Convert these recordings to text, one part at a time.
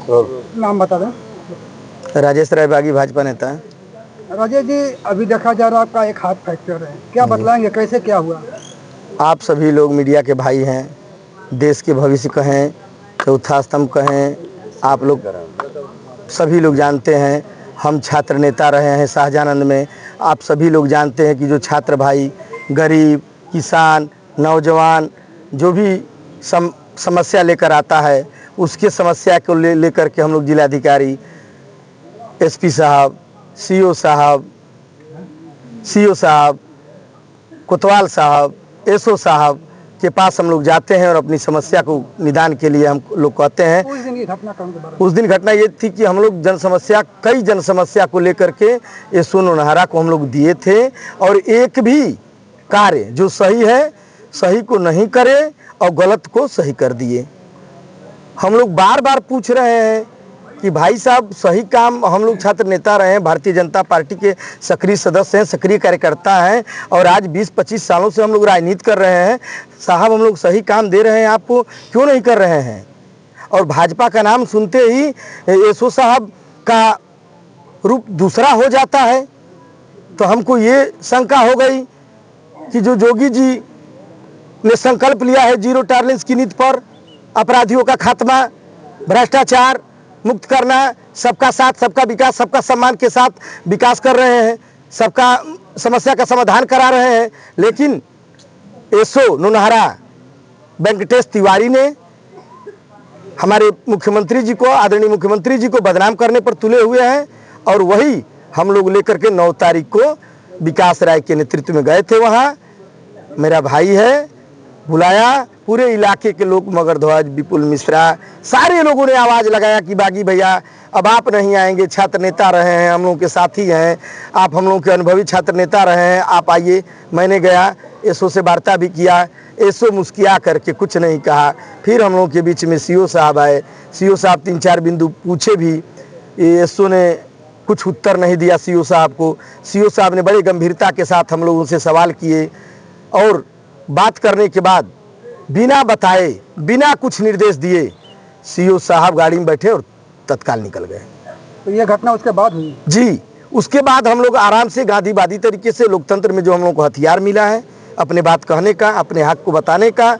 नाम बता दें। राजेश राय बागी, भाजपा नेता। राजेश जी, अभी देखा जा रहा है आपका एक हाथ फ्रैक्चर है, क्या बतलाएंगे, कैसे क्या हुआ? आप सभी लोग मीडिया के भाई हैं, देश के भविष्य कहें, चौथा स्तंभ कहें, आप लोग सभी लोग जानते हैं। हम छात्र नेता रहे हैं शाहजहानंद में। आप सभी लोग जानते हैं कि जो छात्र भाई, गरीब, किसान, नौजवान जो भी समस्या लेकर आता है, उसके समस्या को लेकर के हम लोग जिलाधिकारी, एसपी साहब, सीओ साहब, कोतवाल साहब, एसओ साहब के पास हम लोग जाते हैं और अपनी समस्या को निदान के लिए हम लोग कहते हैं। उस दिन घटना ये थी कि हम लोग कई जन समस्या को लेकर के एसओ नौनहरा को हम लोग दिए थे, और एक भी कार्य जो सही है सही को नहीं करे और गलत को सही कर दिए। हम लोग बार बार पूछ रहे हैं कि भाई साहब सही काम, हम लोग छात्र नेता रहे हैं, भारतीय जनता पार्टी के सक्रिय सदस्य हैं, सक्रिय कार्यकर्ता हैं, और आज 20-25 सालों से हम लोग राजनीति कर रहे हैं। साहब हम लोग सही काम दे रहे हैं, आपको क्यों नहीं कर रहे हैं? और भाजपा का नाम सुनते ही एसओ साहब का रूप दूसरा हो जाता है। तो हमको ये शंका हो गई कि जो योगी जी ने संकल्प लिया है जीरो टॉलरेंस की नीति पर, अपराधियों का खात्मा, भ्रष्टाचार मुक्त करना, सबका साथ सबका विकास, सबका सम्मान के साथ विकास कर रहे हैं, सबका समस्या का समाधान करा रहे हैं, लेकिन एसओ नौनहरा वेंकटेश तिवारी ने हमारे मुख्यमंत्री जी को, आदरणीय मुख्यमंत्री जी को बदनाम करने पर तुले हुए हैं। और वही हम लोग लेकर के 9 तारीख को विकास राय के नेतृत्व में गए थे। वहाँ मेरा भाई है, बुलाया, पूरे इलाके के लोग, मगर ध्वज, विपुल मिश्रा, सारे लोगों ने आवाज़ लगाया कि बागी भैया अब आप नहीं आएंगे, छात्र नेता रहे हैं, हम लोगों के साथी हैं, आप हम लोगों के अनुभवी छात्र नेता रहे हैं, आप आइए। मैंने गया, एसओ से वार्ता भी किया, एसओ मुस्किया करके कुछ नहीं कहा। फिर हम लोगों के बीच में सीओ साहब आए, सीओ साहब 3-4 बिंदु पूछे भी, एसओ ने कुछ उत्तर नहीं दिया सीओ साहब को। सीओ साहब ने बड़ी गंभीरता के साथ हम लोगों से सवाल किए, और बात करने के बाद बिना बताए, बिना कुछ निर्देश दिए सीओ साहब गाड़ी में बैठे और तत्काल निकल गए। तो ये घटना उसके बाद हुई? जी, उसके बाद हम लोग आराम से गांधीवादी तरीके से, लोकतंत्र में जो हम लोग को हथियार मिला है अपने बात कहने का, अपने हक को बताने का,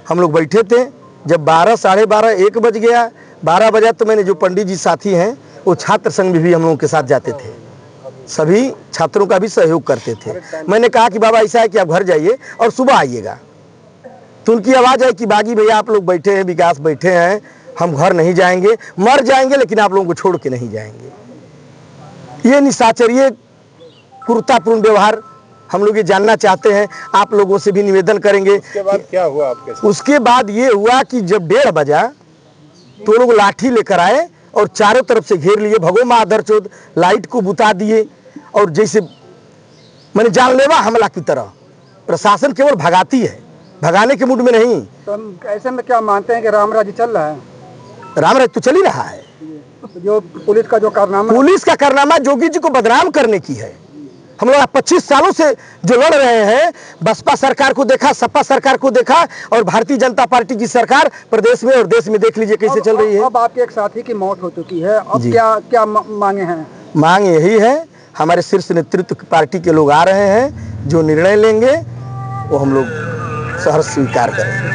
हम लोग बैठे थे। जब 12, साढ़े 12, 1 बज गया, 12 बजा तो मैंने, जो पंडित जी साथी हैं वो छात्र संघ में भी हम लोगों के साथ जाते थे, सभी छात्रों का भी सहयोग करते थे। मैंने कहा कि बाबा ऐसा है कि आप घर जाइए और सुबह आइएगा। तो उनकी आवाज़ है कि बागी भैया आप लोग बैठे हैं, विकास बैठे हैं, हम घर नहीं जाएंगे, मर जाएंगे लेकिन आप लोगों को छोड़ के नहीं जाएंगे। ये निशाचर, ये क्रूरतापूर्ण व्यवहार हम लोग ये जानना चाहते हैं, आप लोगों से भी निवेदन करेंगे। उसके बाद क्या हुआ आपके साथ? उसके बाद ये हुआ कि जब 1:30 बजा तो लोग लाठी लेकर आए और चारों तरफ से घेर लिए, भगो माँ आदरचोद, लाइट को बुता दिए, और जैसे मैंने जानलेवा हमला की तरह। प्रशासन केवल भगाती है, भगाने के मूड में नहीं। तो ऐसे में क्या मानते हैं कि राम राज्य चल रहा है? राम राज्य तो चल ही रहा है। जो पुलिस का जो कारनामा, पुलिस का कारनामा योगी जी को बदनाम करने की है। हम लोग 25 सालों से जो लड़ रहे हैं, बसपा सरकार को देखा, सपा सरकार को देखा, और भारतीय जनता पार्टी की सरकार प्रदेश में और देश में देख लीजिए कैसे चल रही है। अब आपके एक साथी की मौत हो चुकी है, अब क्या मांगे हैं? मांग यही है, हमारे शीर्ष नेतृत्व की पार्टी के लोग आ रहे हैं, जो निर्णय लेंगे वो हम लोग सहर्ष स्वीकार करेंगे।